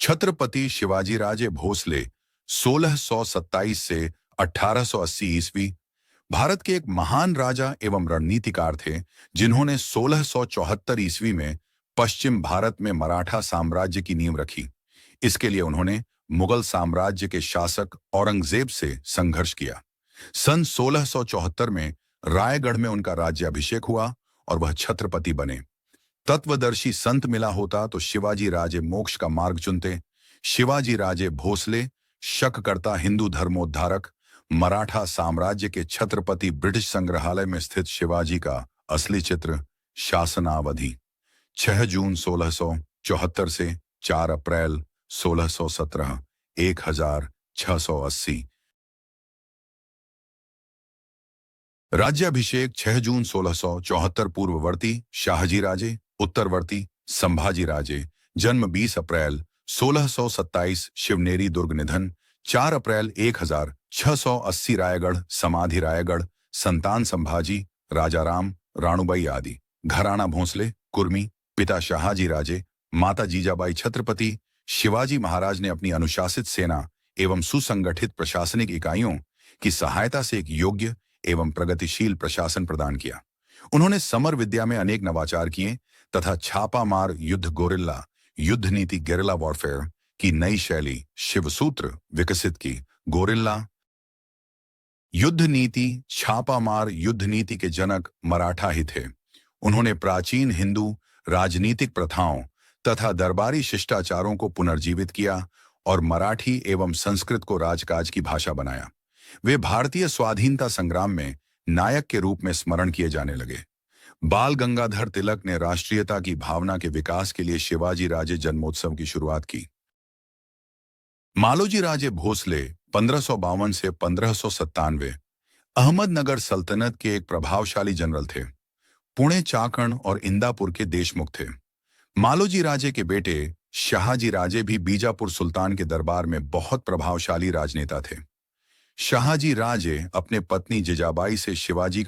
छत्रपति शिवाजीराजे भोसले 1627 से 1880 ईस्वी भारत के एक महान राजा एवं रणनीतिकार थे, जिन्होंने 1674 ईस्वी में पश्चिम भारत में मराठा साम्राज्य की नींव रखी। इसके लिए उन्होंने मुगल साम्राज्य के शासक औरंगजेब से संघर्ष किया। सन 1674 में रायगढ़ में उनका राज्याभिषेक हुआ और वह छत्रपति बने। तत्वदर्शी संत मिला होता तो शिवाजी राजे मोक्ष का मार्ग चुनते। शिवाजी राजे भोसले शक करता हिंदू धर्मोद्धारक, मराठा साम्राज्य के छत्रपति। ब्रिटिश संग्रहालय में स्थित शिवाजी का असली चित्र। शासनावधि 6 जून 1674 से 4 अप्रैल 1617। 1680। राज्याभिषेक 6 जून 1674 पूर्ववर्ती शाहजी राजे, उत्तरवर्ती संभाजी राजे। जन्म 20 अप्रैल 1627 शिवनेरी दुर्ग। निधन 4 अप्रैल 1680 रायगढ़। समाधि रायगढ़। संतान संभाजी, राजाराम, राणूबाई आदि। घराना भोसले कुर्मी। पिता शाहजी राजे, माता जीजाबाई। छत्रपति शिवाजी महाराज ने अपनी अनुशासित सेना एवं सुसंगठित प्रशासनिक इकाइयों की सहायता से एक योग्य एवं प्रगतिशील प्रशासन प्रदान किया। उन्होंने समर विद्या में अनेक नवाचार किए तथा छापामार युद्ध गोरिल्ला युद्ध नीति गेरिला वॉरफेयर की नई शैली शिवसूत्र विकसित की। गोरिल्ला युद्ध नीति, छापामार युद्ध नीति के जनक मराठा ही थे। उन्होंने प्राचीन हिंदू राजनीतिक प्रथाओं तथा दरबारी शिष्टाचारों को पुनर्जीवित किया और मराठी एवं संस्कृत को राजकाज की भाषा बनाया। वे भारतीय स्वाधीनता संग्राम में नायक के रूप में स्मरण किए जाने लगे। बाल गंगाधर तिलक ने राष्ट्रीयता की भावना के विकास के लिए शिवाजी राजे जन्मोत्सव की शुरुआत की। मालोजी राजे भोसले 1552 से 1597 अहमदनगर सल्तनत के एक प्रभावशाली जनरल थे। पुणे, चाकण और इंदापुर के देशमुख थे। मालोजी राजे के बेटे शाहजी राजे भी बीजापुर सुल्तान के दरबार में बहुत प्रभावशाली राजनेता थे। शाहजी राजे अपने पत्नी जिजाबाई से शिवाजी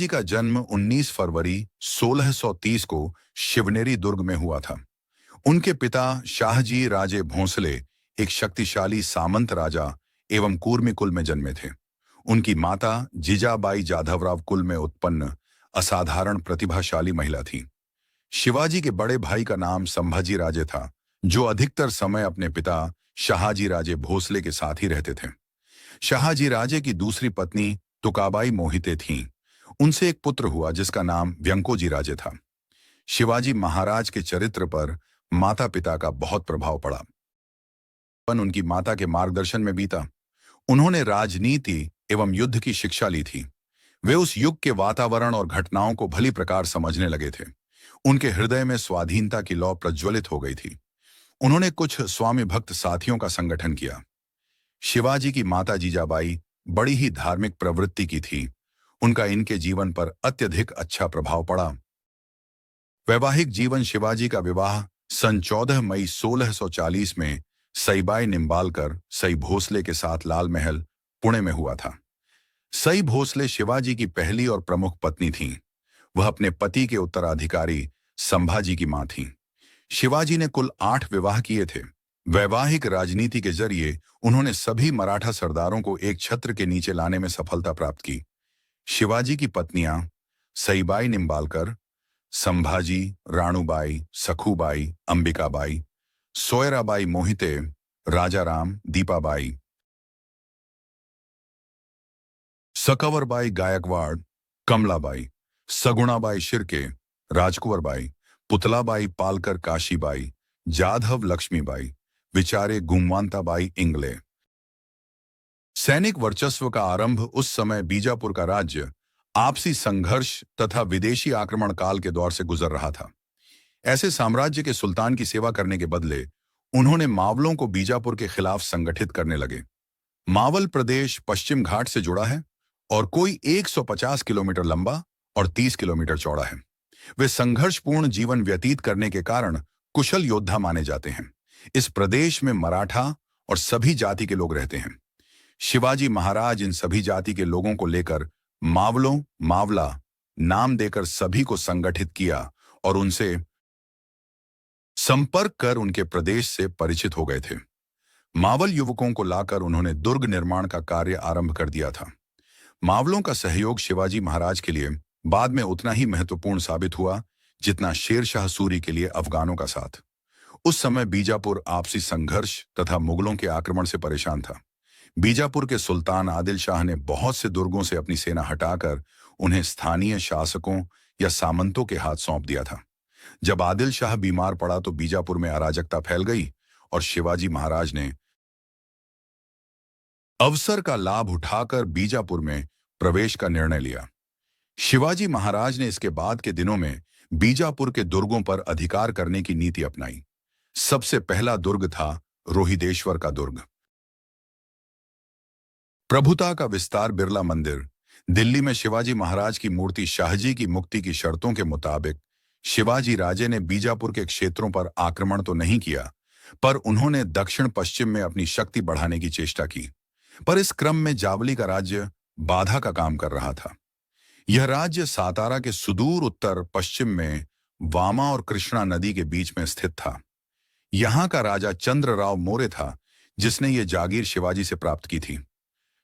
का जन्म 19 फरवरी 1630 को शिवनेरी दुर्ग में हुआ था। उनके पिता शाहजी राजे भोसले एक शक्तिशाली सामंत राजा एवं कूर्मी कुल में जन्मे थे। उनकी माता जिजाबाई जाधवराव कुल में उत्पन्न असाधारण प्रतिभाशाली महिला थी। शिवाजी के बड़े भाई का नाम संभाजी राजे था, जो अधिकतर समय अपने पिता शाहजी राजे भोसले के साथ ही रहते थे। शाहजी राजे की दूसरी पत्नी तुकाबाई मोहिते थीं। उनसे एक पुत्र हुआ जिसका नाम व्यंकोजी राजे था। शिवाजी महाराज के चरित्र पर माता पिता का बहुत प्रभाव पड़ा। उनकी माता के मार्गदर्शन में बीता। उन्होंने राजनीति एवं युद्ध की शिक्षा ली थी। वे उस युग के वातावरण और घटनाओं को भली प्रकार समझने लगे थे। उनके हृदय में स्वाधीनता की लौ प्रज्वलित हो गई थी। उन्होंने कुछ स्वामी भक्त साथियों का संगठन किया। शिवाजी की माता जीजाबाई बड़ी ही धार्मिक प्रवृत्ति की थी। उनका इनके जीवन पर अत्यधिक अच्छा प्रभाव पड़ा। वैवाहिक जीवन शिवाजी का विवाह सन 14 मई 1640 में सईबाई निम्बालकर सई भोसले के साथ लाल महल पुणे में हुआ था। सई भोसले शिवाजी की पहली और प्रमुख पत्नी थीं। वह अपने पति के उत्तराधिकारी संभाजी की मां थीं। शिवाजी ने कुल 8 विवाह किए थे। वैवाहिक राजनीति के जरिए उन्होंने सभी मराठा सरदारों को एक छत्र के नीचे लाने में सफलता प्राप्त की। शिवाजी की पत्नियां सईबाई निम्बालकर, संभाजी, राणूबाई, सखूबाई, अंबिकाबाई, सोयराबाई मोहिते, राजाराम, दीपाबाई, सकवरबाई गायकवाड़, कमलाबाई, सगुणाबाई शिर्के, राजकुंवरबाई, पुतलाबाई पालकर, काशीबाई, जाधव लक्ष्मीबाई, विचारे गुमवंताबाई इंगले। सैनिक वर्चस्व का आरंभ उस समय बीजापुर का राज्य आपसी संघर्ष तथा विदेशी आक्रमण काल के दौर से गुजर रहा था। ऐसे साम्राज्य के सुल्तान की सेवा करने के बदले उन्होंने मावलों को बीजापुर के खिलाफ संगठित करने लगे। मावल प्रदेश पश्चिम घाट से जुड़ा है और कोई 150 किलोमीटर लंबा और 30 किलोमीटर चौड़ा है। वे संघर्षपूर्ण जीवन व्यतीत करने के कारण कुशल योद्धा माने जाते हैं। इस प्रदेश में मराठा और सभी जाति के लोग रहते हैं। शिवाजी महाराज इन सभी जाति के लोगों को लेकर मावला नाम देकर सभी को संगठित किया और उनसे संपर्क कर उनके प्रदेश से परिचित हो गए थे। मावल युवकों को लाकर उन्होंने दुर्ग निर्माण का कार्य आरंभ कर दिया था। मावलों का सहयोग शिवाजी महाराज के लिए बाद में उतना ही महत्वपूर्ण साबित हुआ जितना शेर शाह सूरी के लिए अफगानों का साथ। उस समय बीजापुर आपसी संघर्ष तथा मुगलों के आक्रमण से परेशान था। बीजापुर के सुल्तान आदिल शाह ने बहुत से दुर्गों से अपनी सेना हटाकर उन्हें स्थानीय शासकों या सामंतों के हाथ सौंप दिया था। जब आदिल शाह बीमार पड़ा तो बीजापुर में अराजकता फैल गई और शिवाजी महाराज ने अवसर का लाभ उठाकर बीजापुर में प्रवेश का निर्णय लिया। शिवाजी महाराज ने इसके बाद के दिनों में बीजापुर के दुर्गों पर अधिकार करने की नीति अपनाई। सबसे पहला दुर्ग था रोहिदेश्वर का दुर्ग। प्रभुता का विस्तार बिरला मंदिर। दिल्ली में शिवाजी महाराज की मूर्ति शाहजी की मुक्ति की शर्तों के मुताबिक शिवाजी राजे ने बीजापुर के क्षेत्रों पर आक्रमण तो नहीं किया, पर उन्होंने दक्षिण पश्चिम में अपनी शक्ति बढ़ाने की चेष्टा की। पर इस क्रम में जावली का राज्य बाधा का काम कर रहा था। यह राज्य सातारा के सुदूर उत्तर पश्चिम में वामा और कृष्णा नदी के बीच में स्थित था। यहां का राजा चंद्रराव मौर्य था, जिसने ये जागीर शिवाजी से प्राप्त की थी।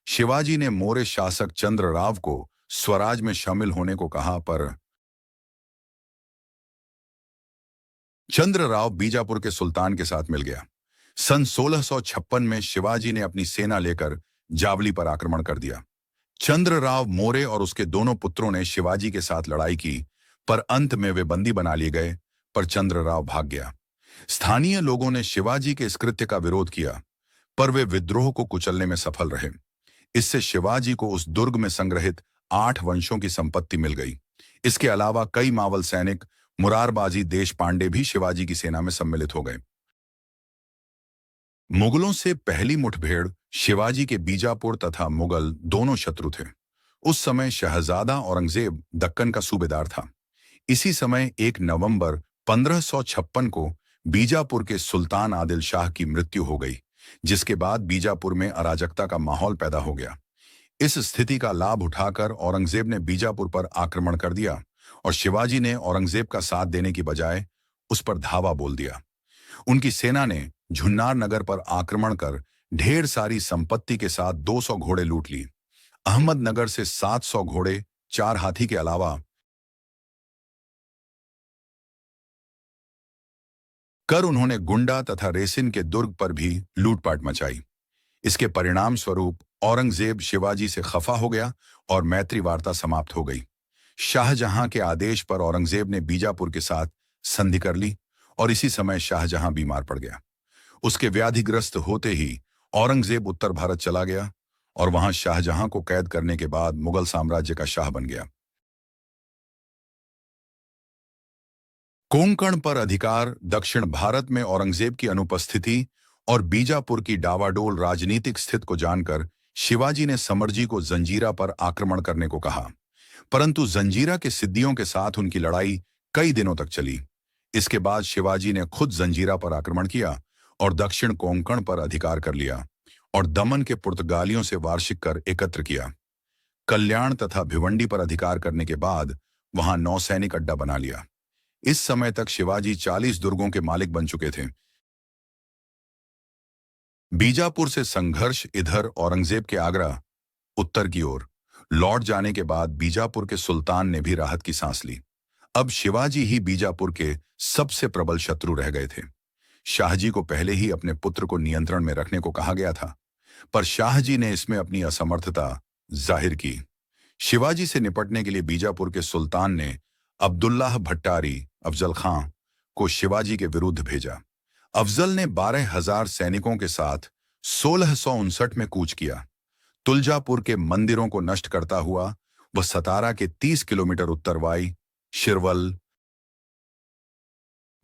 शिवाजी ने मौर्य शासक चंद्रराव को स्वराज में शामिल होने को कहा, पर चंद्रराव बीजापुर के सुल्तान के साथ मिल गया। सन 1656 में शिवाजी ने अपनी सेना लेकर जावली पर आक्रमण कर दिया। चंद्रराव मौर्य और उसके दोनों पुत्रों ने शिवाजी के साथ लड़ाई की, पर अंत में वे बंदी बना लिए गए, पर चंद्रराव भाग गया। स्थानीय लोगों ने शिवाजी के इस कृत्य का विरोध किया, पर वे विद्रोह को कुचलने में सफल रहे। इससे शिवाजी को उस दुर्ग में संग्रहित 8 वंशों की संपत्ति मिल गई। इसके अलावा कई मावल सैनिक मुरारबाजी देश पांडे भी शिवाजी की सेना में सम्मिलित हो गए। मुगलों से पहली मुठभेड़ शिवाजी के बीजापुर तथा मुगल दोनों शत्रु थे। उस समय शहजादा औरंगजेब दक्कन का सूबेदार था। इसी समय 1 नवंबर 1556 को बीजापुर के सुल्तान आदिल शाह की मृत्यु हो गई, जिसके बाद बीजापुर में अराजकता का माहौल पैदा हो गया। इस स्थिति का लाभ उठाकर औरंगजेब ने बीजापुर पर आक्रमण कर दिया और शिवाजी ने औरंगजेब का साथ देने की बजाय उस पर धावा बोल दिया। उनकी सेना ने झुन्नार नगर पर आक्रमण कर ढेर सारी संपत्ति के साथ 200 घोड़े लूट ली। अहमदनगर से 700 घोड़े, 4 हाथी के अलावा कर उन्होंने गुंडा तथा रेसिन के दुर्ग पर भी लूटपाट मचाई। इसके परिणाम स्वरूप औरंगजेब शिवाजी से खफा हो गया और मैत्री वार्ता समाप्त हो गई। शाहजहां के आदेश पर औरंगजेब ने बीजापुर के साथ संधि कर ली और इसी समय शाहजहां बीमार पड़ गया। उसके व्याधिग्रस्त होते ही औरंगजेब उत्तर भारत चला गया और वहां शाहजहां को कैद करने के बाद मुगल साम्राज्य का शाह बन गया। कोंकण पर अधिकार। दक्षिण भारत में औरंगजेब की अनुपस्थिति और बीजापुर की डावाडोल राजनीतिक स्थिति को जानकर शिवाजी ने समरजी को जंजीरा पर आक्रमण करने को कहा, परंतु जंजीरा के सिद्दियों के साथ उनकी लड़ाई कई दिनों तक चली। इसके बाद शिवाजी ने खुद जंजीरा पर आक्रमण किया और दक्षिण कोंकण पर अधिकार कर लिया और दमन के पुर्तगालियों से वार्षिक कर एकत्र किया। कल्याण तथा भिवंडी पर अधिकार करने के बाद वहां नौसैनिक अड्डा बना लिया। इस समय तक शिवाजी 40 दुर्गों के मालिक बन चुके थे। बीजापुर से संघर्ष इधर औरंगजेब के आगरा उत्तर की ओर लौट जाने के बाद बीजापुर के सुल्तान ने भी राहत की सांस ली। अब शिवाजी ही बीजापुर के सबसे प्रबल शत्रु रह गए थे। शाहजी को पहले ही अपने पुत्र को नियंत्रण में रखने को कहा गया था, पर शाहजी ने इसमें अपनी असमर्थता जाहिर की। शिवाजी से निपटने के लिए बीजापुर के सुल्तान ने अब्दुल्लाह भट्टारी अफजल खां को शिवाजी के विरुद्ध भेजा। अफजल ने 12,000 सैनिकों के साथ 1659 में कूच किया। तुलजापुर के मंदिरों को नष्ट करता हुआ वह सतारा के 30 किलोमीटर उत्तरवाई शिरवल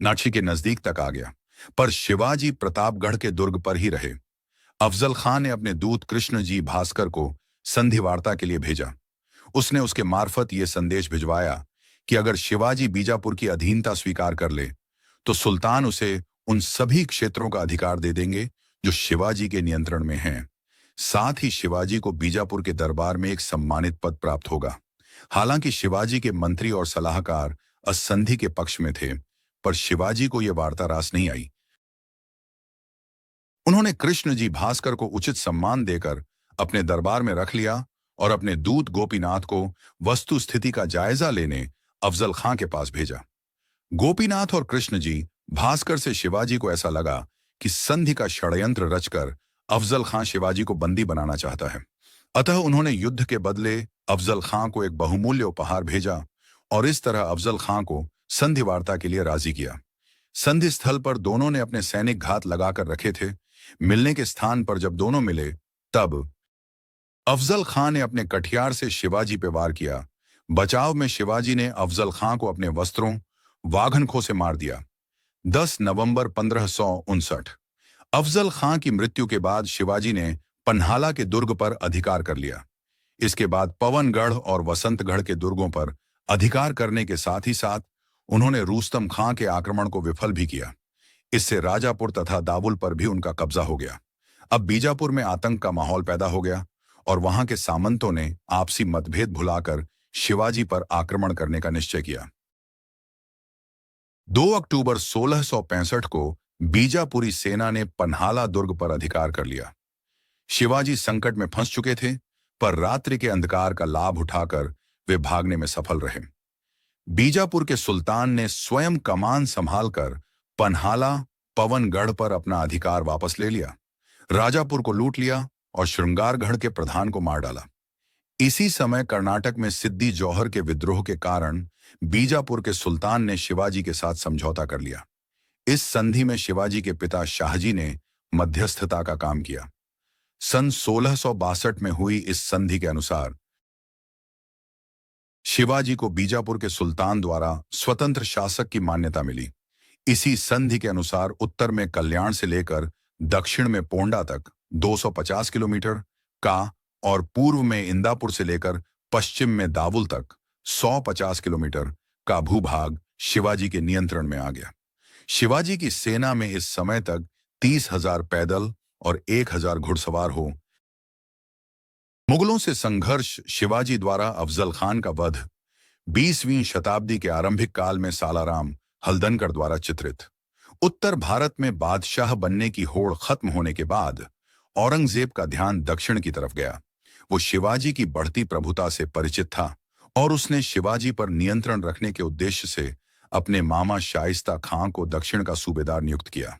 नाची के नजदीक तक आ गया, पर शिवाजी प्रतापगढ़ के दुर्ग पर ही रहे। अफजल खां ने अपने दूत कृष्णजी भास्कर को संधि वार्ता के लिए भेजा। उसने उसके मार्फत यह संदेश भिजवाया कि अगर शिवाजी बीजापुर की अधीनता स्वीकार कर ले तो सुल्तान उसे उन सभी क्षेत्रों का अधिकार दे देंगे जो शिवाजी के नियंत्रण में हैं। साथ ही शिवाजी को बीजापुर के दरबार में एक सम्मानित पद प्राप्त होगा। हालांकि शिवाजी के मंत्री और सलाहकार असंधि के पक्ष में थे, पर शिवाजी को यह वार्ता रास नहीं आई। उन्होंने कृष्ण जी भास्कर को उचित सम्मान देकर अपने दरबार में रख लिया और अपने दूत गोपीनाथ को वस्तु स्थिति का जायजा लेने अफजल खां के पास भेजा। गोपीनाथ और कृष्ण जी भास्कर से शिवाजी को ऐसा लगा कि संधि का षड्यंत्र रचकर अफजल खां शिवाजी को बंदी बनाना चाहता है। अतः उन्होंने युद्ध के बदले अफजल खां को एक बहुमूल्य उपहार भेजा और इस तरह अफजल खां को संधि वार्ता के लिए राजी किया। संधि स्थल पर दोनों ने अपने सैनिक घात लगाकर रखे थे। मिलने के स्थान पर जब दोनों मिले तब अफजल खां ने अपने कठियार से शिवाजी पे वार किया। बचाव में शिवाजी ने अफजल खां को अपने वस्त्रों वाघनखों से मार दिया। 10 नवंबर 1559 अफजल खां की मृत्यु के बाद शिवाजी ने पन्हाला के दुर्ग पर अधिकार कर लिया। इसके बाद पवनगढ़ और वसंतगढ़ के दुर्गों पर अधिकार करने के साथ ही साथ उन्होंने रुस्तम खां के आक्रमण को विफल भी किया। इससे राजापुर तथा दावुल पर भी उनका कब्जा हो गया। अब बीजापुर में आतंक का माहौल पैदा हो गया और वहां के सामंतों ने आपसी मतभेद भुलाकर शिवाजी पर आक्रमण करने का निश्चय किया। 2 अक्टूबर 1665 को बीजापुरी सेना ने पन्हाला दुर्ग पर अधिकार कर लिया। शिवाजी संकट में फंस चुके थे, पर रात्रि के अंधकार का लाभ उठाकर वे भागने में सफल रहे। बीजापुर के सुल्तान ने स्वयं कमान संभालकर पन्हाला पवनगढ़ पर अपना अधिकार वापस ले लिया, राजापुर को लूट लिया और श्रृंगारगढ़ के प्रधान को मार डाला। इसी समय कर्नाटक में सिद्दी जौहर के विद्रोह के कारण बीजापुर के सुल्तान ने शिवाजी के साथ समझौता कर लिया। इस संधि में शिवाजी के पिता शाहजी ने मध्यस्थता का काम किया। सन 1662 में हुई इस संधि के अनुसार शिवाजी को बीजापुर के सुल्तान द्वारा स्वतंत्र शासक की मान्यता मिली। इसी संधि के अनुसार उत्तर में कल्याण से लेकर दक्षिण में पोंडा तक 250 किलोमीटर का और पूर्व में इंदापुर से लेकर पश्चिम में दावुल तक 150 किलोमीटर का भूभाग शिवाजी के नियंत्रण में आ गया। शिवाजी की सेना में इस समय तक 30,000 पैदल और 1,000 घुड़सवार हो। मुगलों से संघर्ष शिवाजी द्वारा अफजल खान का वध 20वीं शताब्दी के आरंभिक काल में सालाराम हल्दनकर द्वारा चित्रित। उत्तर भारत में बादशाह बनने की होड़ खत्म होने के बाद औरंगजेब का ध्यान दक्षिण की तरफ गया। वो शिवाजी की बढ़ती प्रभुता से परिचित था और उसने शिवाजी पर नियंत्रण रखने के उद्देश्य से अपने मामा शाइस्ता खां को दक्षिण का सूबेदार नियुक्त किया।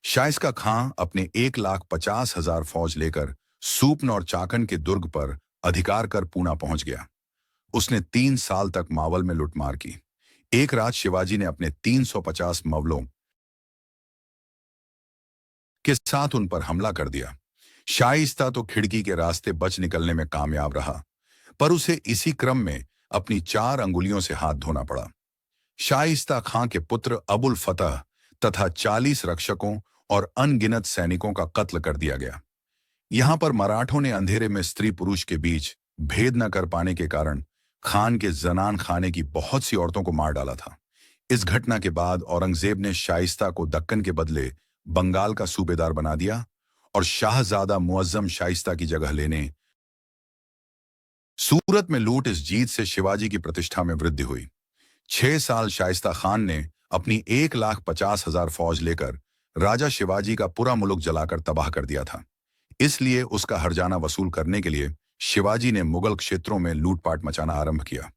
शाइस्ता खां अपने 1,50,000 फौज लेकर सूपन और चाकन के दुर्ग पर अधिकार कर पूना पहुंच गया। उसने 3 साल तक मावल में लूटमार की। एक रात शिवाजी ने अपने 350 मवलों के साथ उन पर हमला कर दिया। शाइस्ता तो खिड़की के रास्ते बच निकलने में कामयाब रहा, पर उसे इसी क्रम में अपनी 4 अंगुलियों से हाथ धोना पड़ा। शाइस्ता खां के पुत्र अबुल फतह तथा 40 रक्षकों और अनगिनत सैनिकों का कत्ल कर दिया गया। यहां पर मराठों ने अंधेरे में स्त्री पुरुष के बीच भेद न कर पाने के कारण खान के जनान खाने की बहुत सी औरतों को मार डाला था। इस घटना के बाद औरंगजेब ने शाइस्ता को दक्कन के बदले बंगाल का सूबेदार बना दिया और शाहजादा मुअज्जम शाइस्ता की जगह लेने सूरत में लूट इस जीत से शिवाजी की प्रतिष्ठा में वृद्धि हुई। 6 साल शाइस्ता खान ने अपनी 1,50,000 फौज लेकर राजा शिवाजी का पूरा मुल्क जलाकर तबाह कर दिया था। इसलिए उसका हर्जाना वसूल करने के लिए शिवाजी ने मुगल क्षेत्रों में लूटपाट मचाना आरंभ किया।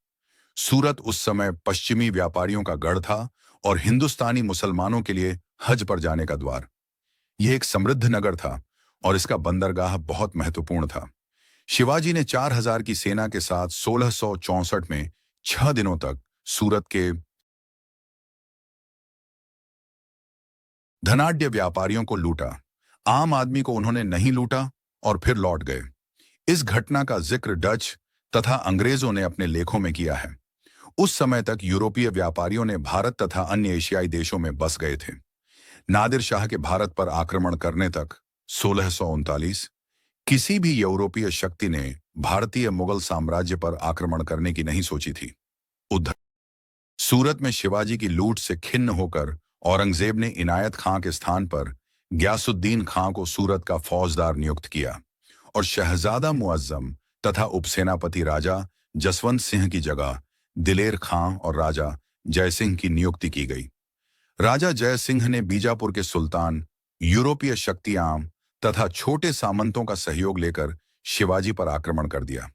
सूरत उस समय पश्चिमी व्यापारियों का गढ़ था और हिंदुस्तानी मुसलमानों के लिए हज पर जाने का द्वार। यह एक समृद्ध नगर था और इसका बंदरगाह बहुत महत्वपूर्ण था। शिवाजी ने 4,000 की सेना के साथ 1664 में 6 दिनों तक सूरत के धनाढ्य व्यापारियों को लूटा। आम आदमी को उन्होंने नहीं लूटा और फिर लौट गए। इस घटना का जिक्र डच तथा अंग्रेजों ने अपने लेखों में किया है। उस समय तक यूरोपीय व्यापारियों ने भारत तथा अन्य एशियाई देशों में बस गए थे। नादिर शाह के भारत पर आक्रमण करने तक 1639 किसी भी यूरोपीय शक्ति ने भारतीय मुगल साम्राज्य पर आक्रमण करने की नहीं सोची थी। उधर सूरत में शिवाजी की लूट से खिन्न होकर औरंगजेब ने इनायत खां के स्थान पर ग्यासुद्दीन खां को सूरत का फौजदार नियुक्त किया और शहजादा मुअज्जम तथा उपसेनापति राजा जसवंत सिंह की जगह दिलेर खां और राजा जयसिंह की नियुक्ति की गई। राजा जय सिंह ने बीजापुर के सुल्तान, यूरोपीय शक्तियां तथा छोटे सामंतों का सहयोग लेकर शिवाजी पर आक्रमण कर दिया।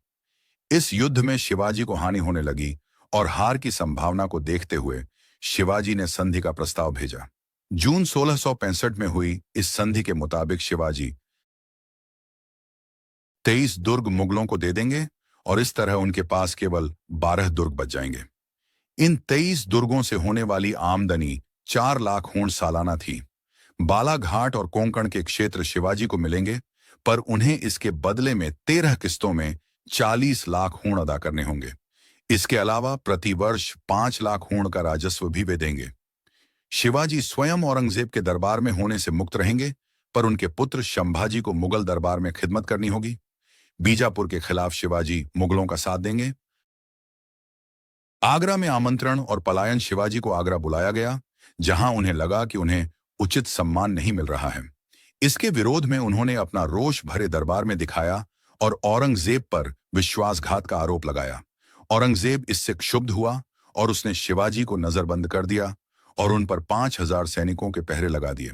इस युद्ध में शिवाजी को हानि होने लगी और हार की संभावना को देखते हुए शिवाजी ने संधि का प्रस्ताव भेजा। जून 1665 में हुई इस संधि के मुताबिक शिवाजी 23 दुर्ग मुगलों को दे देंगे और इस तरह उनके पास केवल 12 दुर्ग बच जाएंगे। इन 23 दुर्गों से होने वाली आमदनी 4 लाख हूण सालाना थी। बालाघाट और कोंकण के क्षेत्र शिवाजी को मिलेंगे, पर उन्हें इसके बदले में 13 किस्तों में 40 लाख हूण अदा करने होंगे। इसके अलावा प्रतिवर्ष 5 लाख हूण का राजस्व भी वे देंगे। शिवाजी स्वयं औरंगजेब के दरबार में होने से मुक्त रहेंगे, पर उनके पुत्र संभाजी को मुगल दरबार में खिदमत करनी होगी। बीजापुर के खिलाफ शिवाजी मुगलों का साथ देंगे। आगरा में आमंत्रण और पलायन। शिवाजी को आगरा बुलाया गया, जहां उन्हें लगा कि उन्हें उचित सम्मान नहीं मिल रहा है। इसके विरोध में उन्होंने अपना रोष भरे दरबार में दिखाया और औरंगजेब पर विश्वासघात का आरोप लगाया। औरंगजेब इससे क्षुब्ध हुआ और उसने शिवाजी को नजरबंद कर दिया और उन पर 5000 सैनिकों के पहरे लगा दिए।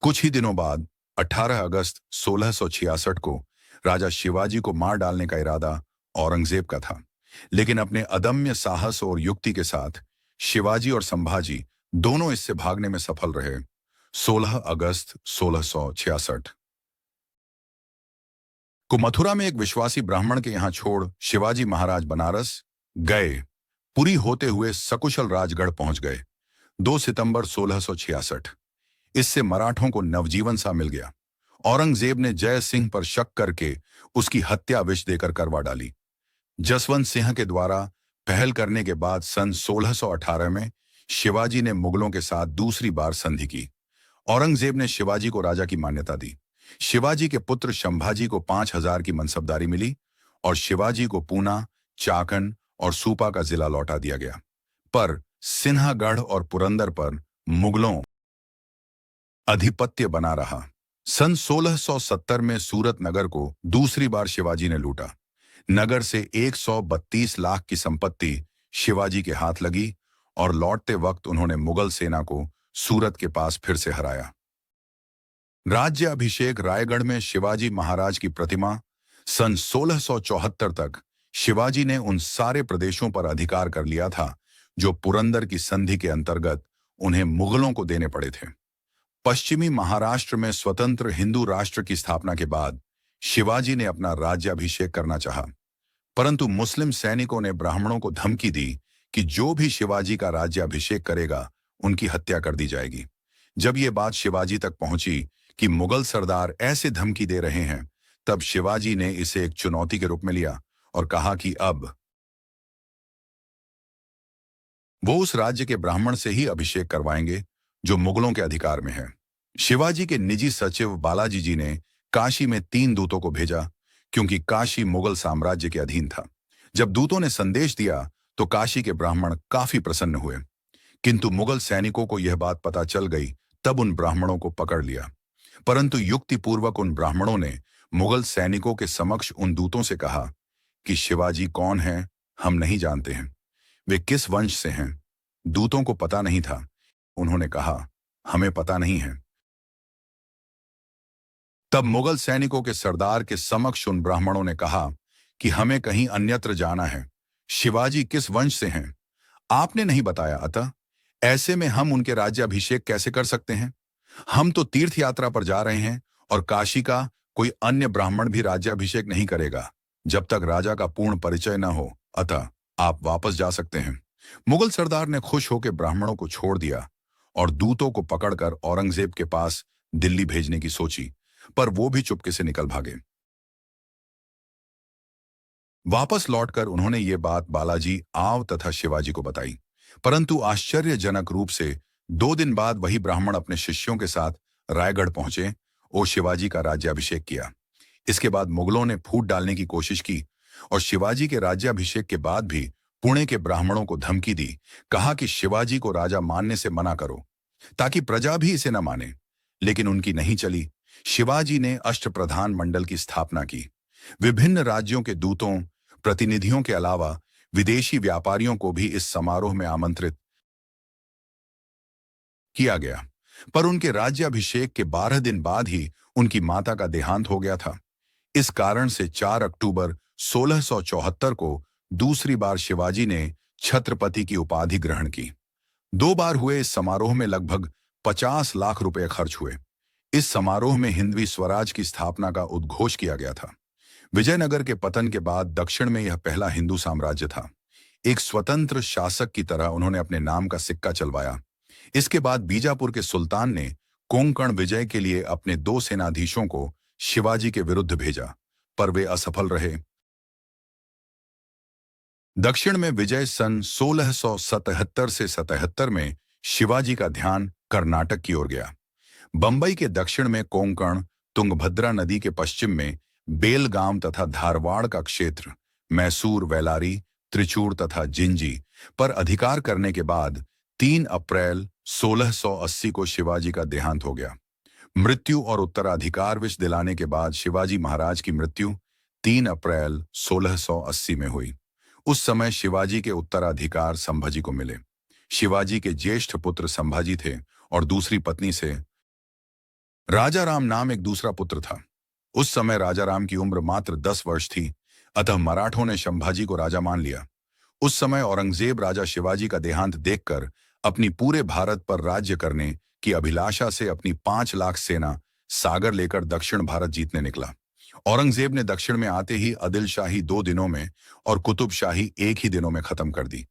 कुछ ही दिनों बाद 18 अगस्त 1666 को राजा शिवाजी को मार डालने का इरादा औरंगजेब का था, लेकिन अपने अदम्य साहस और युक्ति के साथ शिवाजी और संभाजी दोनों इससे भागने में सफल रहे। 16 अगस्त 1666 को मथुरा में एक विश्वासी ब्राह्मण के यहां छोड़ शिवाजी महाराज बनारस गए। पूरी होते हुए सकुशल राजगढ़ पहुंच गए। 2 सितंबर 1666 इससे मराठों को नवजीवन सा मिल गया। औरंगजेब ने जय सिंह पर शक करके उसकी हत्या विष देकर करवा डाली। जसवंत सिंह के द्वारा पहल करने के बाद सन 1618 में शिवाजी ने मुगलों के साथ दूसरी बार संधि की। औरंगजेब ने शिवाजी को राजा की मान्यता दी। शिवाजी के पुत्र संभाजी को 5000 की मनसबदारी मिली और शिवाजी को पूना, चाकन और सूपा का जिला लौटा दिया गया। पर सिन्हागढ़ और पुरंदर पर मुगलों अधिपत्य बना रहा। सन 1670 में सूरत नगर को दूसरी बार शिवाजी ने लूटा। नगर से 132 लाख की संपत्ति शिवाजी के हाथ लगी और लौटते वक्त उन्होंने मुगल सेना को सूरत के पास फिर से हराया। राज्याभिषेक। रायगढ़ में शिवाजी महाराज की प्रतिमा। सन 1674 तक शिवाजी ने उन सारे प्रदेशों पर अधिकार कर लिया था जो पुरंदर की संधि के अंतर्गत उन्हें मुगलों को देने पड़े थे। पश्चिमी महाराष्ट्र में स्वतंत्र हिंदू राष्ट्र की स्थापना के बाद शिवाजी ने अपना राज्याभिषेक करना चाहा, परंतु मुस्लिम सैनिकों ने ब्राह्मणों को धमकी दी कि जो भी शिवाजी का राज्याभिषेक करेगा उनकी हत्या कर दी जाएगी। जब ये बात शिवाजी तक पहुंची कि मुगल सरदार ऐसे धमकी दे रहे हैं, तब शिवाजी ने इसे एक चुनौती के रूप में लिया और कहा कि अब वो उस राज्य के ब्राह्मण से ही अभिषेक करवाएंगे जो मुगलों के अधिकार में है। शिवाजी के निजी सचिव बालाजी जी ने काशी में 3 दूतों को भेजा, क्योंकि काशी मुगल साम्राज्य के अधीन था। जब दूतों ने संदेश दिया तो काशी के ब्राह्मण काफी प्रसन्न हुए, किंतु मुगल सैनिकों को यह बात पता चल गई, तब उन ब्राह्मणों को पकड़ लिया। परंतु युक्तिपूर्वक उन ब्राह्मणों ने मुगल सैनिकों के समक्ष उन दूतों से कहा कि शिवाजी कौन है हम नहीं जानते हैं, वे किस वंश से हैं। दूतों को पता नहीं था। उन्होंने कहा हमें पता नहीं है। तब मुगल सैनिकों के सरदार के समक्ष उन ब्राह्मणों ने कहा कि हमें कहीं अन्यत्र जाना है। शिवाजी किस वंश से हैं आपने नहीं बताया, अतः ऐसे में हम उनके राज्याभिषेक कैसे कर सकते हैं। हम तो तीर्थ यात्रा पर जा रहे हैं और काशी का कोई अन्य ब्राह्मण भी राज्याभिषेक नहीं करेगा जब तक राजा का पूर्ण परिचय न हो, अतः आप वापस जा सकते हैं। मुगल सरदार ने खुश होकर ब्राह्मणों को छोड़ दिया और दूतों को पकड़कर औरंगजेब के पास दिल्ली भेजने की सोची, पर वो भी चुपके से निकल भागे। वापस लौटकर उन्होंने ये बात बालाजी आव तथा शिवाजी को बताई, परंतु आश्चर्यजनक रूप से 2 दिन बाद वही ब्राह्मण अपने शिष्यों के साथ रायगढ़ पहुंचे और शिवाजी का राज्याभिषेक किया। इसके बाद मुगलों ने फूट डालने की कोशिश की और शिवाजी के राज्याभिषेक के बाद भी पुणे के ब्राह्मणों को धमकी दी, कहा कि शिवाजी को राजा मानने से मना करो ताकि प्रजा भी इसे न माने, लेकिन उनकी नहीं चली। शिवाजी ने अष्टप्रधान मंडल की स्थापना की। विभिन्न राज्यों के दूतों, प्रतिनिधियों के अलावा विदेशी व्यापारियों को भी इस समारोह में आमंत्रित किया गया, पर उनके राज्याभिषेक के 12 दिन बाद ही उनकी माता का देहांत हो गया था। इस कारण से 4 अक्टूबर 1674 को दूसरी बार शिवाजी ने छत्रपति की उपाधि ग्रहण की। 2 बार हुए इस समारोह में लगभग 50 लाख रुपए खर्च हुए। इस समारोह में हिंदवी स्वराज की स्थापना का उद्घोष किया गया था। विजयनगर के पतन के बाद दक्षिण में यह पहला हिंदू साम्राज्य था। एक स्वतंत्र शासक की तरह उन्होंने अपने नाम का सिक्का चलवाया। इसके बाद बीजापुर के सुल्तान ने कोंकण विजय के लिए अपने 2 सेनाधीशों को शिवाजी के विरुद्ध भेजा, पर वे असफल रहे। दक्षिण में विजय सन 1677 से 77 में शिवाजी का ध्यान कर्नाटक की ओर गया। बंबई के दक्षिण में कोंकण, तुंगभद्रा नदी के पश्चिम में बेलगाम तथा धारवाड़ का क्षेत्र, मैसूर, वेलारी, त्रिचूर तथा जिंजी पर अधिकार करने के बाद 3 अप्रैल 1680 को शिवाजी का देहांत हो गया। मृत्यु और उत्तराधिकार विष दिलाने के बाद शिवाजी महाराज की मृत्यु 3 अप्रैल 1680 में हुई। उस समय शिवाजी के उत्तराधिकार संभाजी को मिले। शिवाजी के ज्येष्ठ पुत्र संभाजी थे और दूसरी पत्नी से राजा राम नाम एक दूसरा पुत्र था। उस समय राजा राम की उम्र मात्र 10 वर्ष थी, अतः मराठों ने संभाजी को राजा मान लिया। उस समय औरंगजेब राजा शिवाजी का देहांत देखकर अपनी पूरे भारत पर राज्य करने की अभिलाषा से अपनी 5 लाख सेना सागर लेकर दक्षिण भारत जीतने निकला। औरंगजेब ने दक्षिण में आते ही आदिल शाही 2 दिनों में और कुतुब शाही 1 ही दिनों में खत्म कर दी,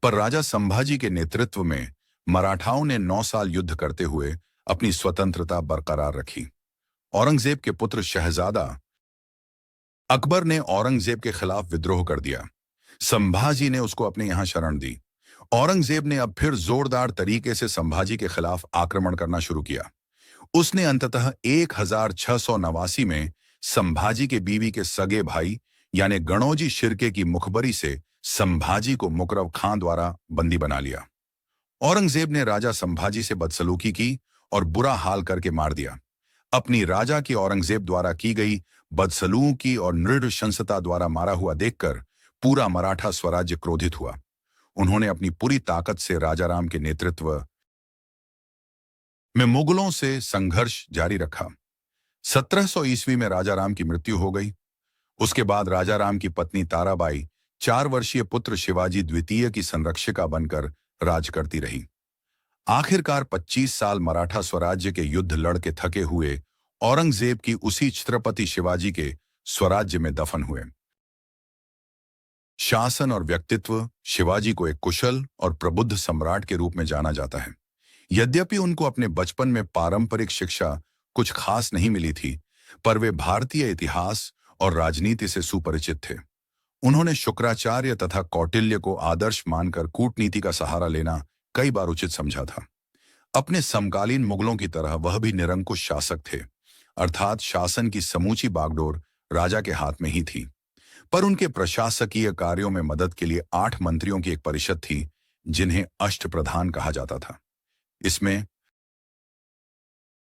पर राजा संभाजी के नेतृत्व में मराठाओं ने 9 साल युद्ध करते हुए अपनी स्वतंत्रता बरकरार रखी। औरंगजेब के पुत्र शहजादा अकबर ने औरंगजेब के खिलाफ विद्रोह कर दिया। संभाजी ने उसको अपने यहां शरण दी। औरंगजेब ने अब फिर जोरदार तरीके से संभाजी के खिलाफ आक्रमण करना शुरू किया। उसने अंततः 1689 में संभाजी के बीवी के सगे भाई यानी गणोजी शिर्के की मुखबरी से संभाजी को मुकरब खां द्वारा बंदी बना लिया। औरंगजेब ने राजा संभाजी से बदसलूकी की और बुरा हाल करके मार दिया। अपनी राजा की औरंगजेब द्वारा की गई बदसलूकी और नृशंसता द्वारा मारा हुआ देखकर पूरा मराठा स्वराज्य क्रोधित हुआ। उन्होंने अपनी पूरी ताकत से राजा राम के नेतृत्व में मुगलों से संघर्ष जारी रखा। 1700 ईस्वी में राजा राम की मृत्यु हो गई। उसके बाद राजा राम की पत्नी ताराबाई 4 वर्षीय पुत्र शिवाजी द्वितीय की संरक्षिका बनकर राज करती रही। आखिरकार 25 साल मराठा स्वराज्य के युद्ध लड़ के थके हुए औरंगजेब की उसी छत्रपति शिवाजी के स्वराज्य में दफन हुए। शासन और व्यक्तित्व शिवाजी को एक कुशल और प्रबुद्ध सम्राट के रूप में जाना जाता है। यद्यपि उनको अपने बचपन में पारंपरिक शिक्षा कुछ खास नहीं मिली थी, पर वे भारतीय इतिहास और राजनीति से सुपरिचित थे। उन्होंने शुक्राचार्य तथा कौटिल्य को आदर्श मानकर कूटनीति का सहारा लेना कई बार उचित समझा था। अपने समकालीन मुगलों की तरह वह भी निरंकुश शासक थे, अर्थात शासन की समूची बागडोर राजा के हाथ में ही थी। पर उनके प्रशासकीय कार्यों में मदद के लिए 8 मंत्रियों की एक परिषद थी, जिन्हें अष्टप्रधान कहा जाता था। इसमें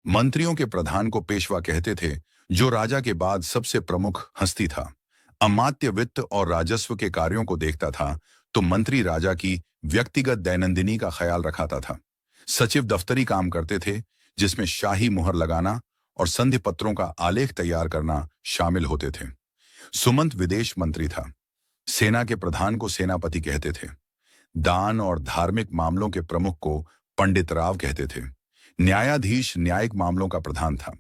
मंत्रियों के प्रधान को पेशवा कहते थे, जो राजा के बाद सबसे प्रमुख हस्ती था। अमात्य वित्त और राजस्व के कार्यों को देखता था, तो मंत्री राजा की व्यक्तिगत दैनंदिनी का ख्याल रखाता था। सचिव दफ्तरी काम करते थे, जिसमें शाही मुहर लगाना और संधि पत्रों का आलेख तैयार करना शामिल होते थे। सुमंत विदेश मंत्री था। सेना के प्रधान को सेनापति कहते थे। दान और धार्मिक मामलों के प्रमुख को पंडित राव कहते थे। न्यायाधीश न्यायिक मामलों का प्रधान था।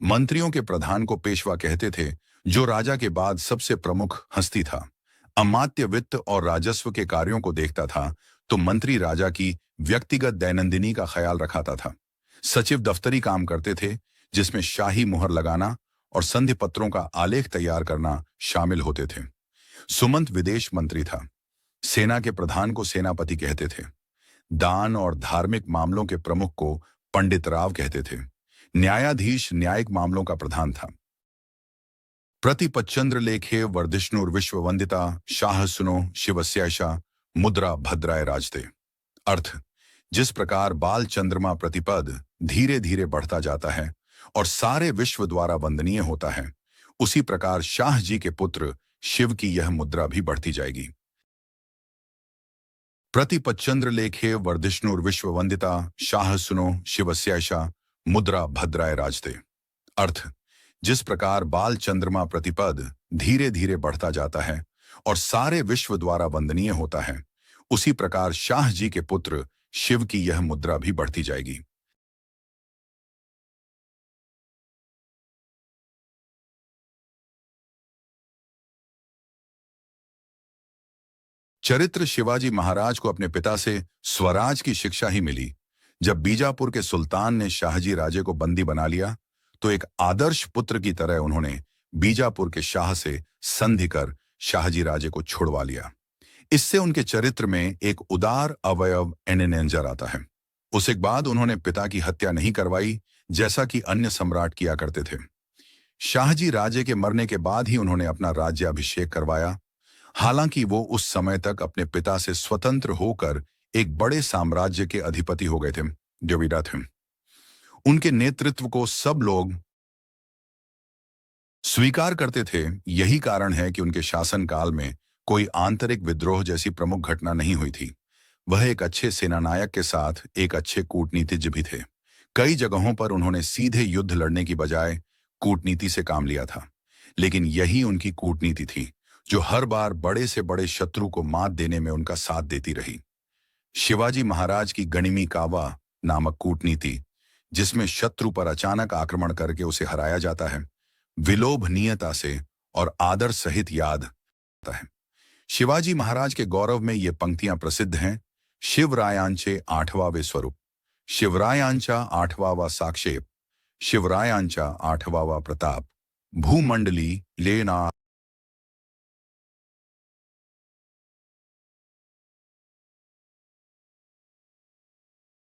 मंत्रियों के प्रधान को पेशवा कहते थे, जो राजा के बाद सबसे प्रमुख हस्ती था। अमात्य वित्त और राजस्व के कार्यों को देखता था, तो मंत्री राजा की व्यक्तिगत दैनंदिनी का ख्याल रखाता था। सचिव दफ्तरी काम करते थे, जिसमें शाही मुहर लगाना और संधि पत्रों का आलेख तैयार करना शामिल होते थे। सुमंत विदेश मंत्री था। सेना के प्रधान को सेनापति कहते थे। दान और धार्मिक मामलों के प्रमुख को पंडित राव कहते थे। न्यायाधीश न्यायिक मामलों का प्रधान था। प्रतिपच्चंद्र लेखे वर्धिष्णुर विश्ववंदिता शाह सुनो शिवस्यैषा मुद्रा भद्राय राजते। अर्थ, जिस प्रकार बाल चंद्रमा प्रतिपद धीरे धीरे बढ़ता जाता है और सारे विश्व द्वारा वंदनीय होता है, उसी प्रकार शाह जी के पुत्र शिव की यह मुद्रा भी बढ़ती जाएगी। प्रतिपच्चंद्र लेखे वर्धिष्णुर विश्ववंदिता शाह सुनो शिवस्याशा मुद्रा भद्राय राजते। अर्थ, जिस प्रकार बाल चंद्रमा प्रतिपद धीरे धीरे बढ़ता जाता है और सारे विश्व द्वारा वंदनीय होता है, उसी प्रकार शाह जी के पुत्र शिव की यह मुद्रा भी बढ़ती जाएगी। चरित्र शिवाजी महाराज को अपने पिता से स्वराज की शिक्षा ही मिली। जब बीजापुर के सुल्तान ने शाहजी राजे को बंदी बना लिया, तो एक आदर्श पुत्र की तरह उन्होंने बीजापुर के शाह से संधि कर शाहजी राजे को छुड़वा लिया। इससे उनके चरित्र में एक उदार अवयव नजर आता है। उसके बाद उन्होंने पिता की हत्या नहीं करवाई, जैसा कि अन्य सम्राट किया करते थे। शाहजी राजे के मरने के बाद ही उन्होंने अपना राज्याभिषेक करवाया। हालांकि वो उस समय तक अपने पिता से स्वतंत्र होकर एक बड़े साम्राज्य के अधिपति हो गए थे, जो विराट थे। उनके नेतृत्व को सब लोग स्वीकार करते थे। यही कारण है कि उनके शासनकाल में कोई आंतरिक विद्रोह जैसी प्रमुख घटना नहीं हुई थी। वह एक अच्छे सेनानायक के साथ एक अच्छे कूटनीतिज्ञ भी थे। कई जगहों पर उन्होंने सीधे युद्ध लड़ने की बजाय कूटनीति से काम लिया था, लेकिन यही उनकी कूटनीति थी जो हर बार बड़े से बड़े शत्रु को मात देने में उनका साथ देती रही। शिवाजी महाराज की गणिमी कावा नामक कूटनीति, जिसमें शत्रु पर अचानक आक्रमण करके उसे हराया जाता है, विलोभनीयता से और आदर सहित याद आता है। शिवाजी महाराज के गौरव में ये पंक्तियां प्रसिद्ध हैं। शिवरायांचे आठवावे स्वरूप, शिवरायांचा आठवावा साक्षेप, शिवरायांचा आठवावा प्रताप, भूमंडली लेना